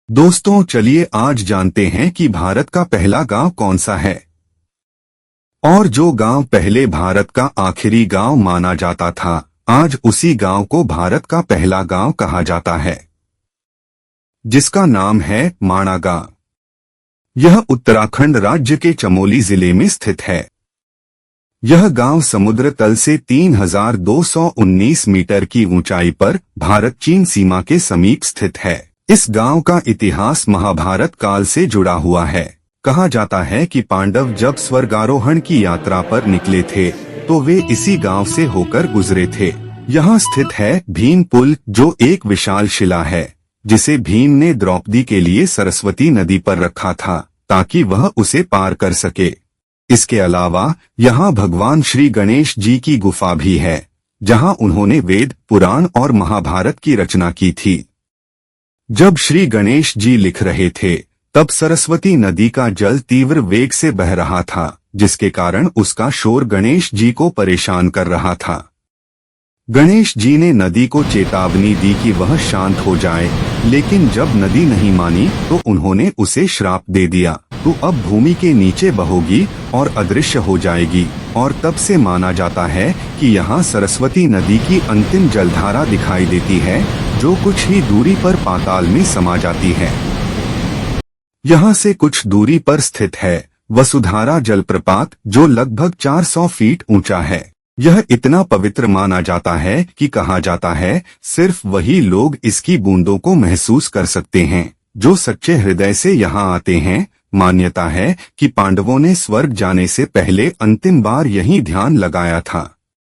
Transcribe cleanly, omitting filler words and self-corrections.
दोस्तों चलिए आज जानते हैं कि भारत का पहला गांव कौन सा है। और जो गांव पहले भारत का आखिरी गांव माना जाता था, आज उसी गांव को भारत का पहला गांव कहा जाता है, जिसका नाम है माणा गांव। यह उत्तराखंड राज्य के चमोली जिले में स्थित है। यह गांव समुद्र तल से 3219 मीटर की ऊंचाई पर भारत चीन सीमा के समीप स्थित है। इस गांव का इतिहास महाभारत काल से जुड़ा हुआ है। कहा जाता है कि पांडव जब स्वर्गारोहण की यात्रा पर निकले थे तो वे इसी गांव से होकर गुजरे थे। यहाँ स्थित है भीम पुल, जो एक विशाल शिला है जिसे भीम ने द्रौपदी के लिए सरस्वती नदी पर रखा था ताकि वह उसे पार कर सके। इसके अलावा यहाँ भगवान श्री गणेश जी की गुफा भी है, जहाँ उन्होंने वेद, पुराण और महाभारत की रचना की थी। जब श्री गणेश जी लिख रहे थे तब सरस्वती नदी का जल तीव्र वेग से बह रहा था, जिसके कारण उसका शोर गणेश जी को परेशान कर रहा था। गणेश जी ने नदी को चेतावनी दी कि वह शांत हो जाए, लेकिन जब नदी नहीं मानी तो उन्होंने उसे श्राप दे दिया, तो अब भूमि के नीचे बहोगी और अदृश्य हो जाएगी। और तब से माना जाता है कि यहाँ सरस्वती नदी की अंतिम जलधारा दिखाई देती है, जो कुछ ही दूरी पर पाताल में समा जाती है। यहाँ से कुछ दूरी पर स्थित है वसुधारा जलप्रपात, जो लगभग 400 फीट ऊंचा है। यह इतना पवित्र माना जाता है कि कहा जाता है सिर्फ वही लोग इसकी बूंदों को महसूस कर सकते हैं जो सच्चे हृदय से यहाँ आते हैं। मान्यता है कि पांडवों ने स्वर्ग जाने से पहले अंतिम बार यहीं ध्यान लगाया था।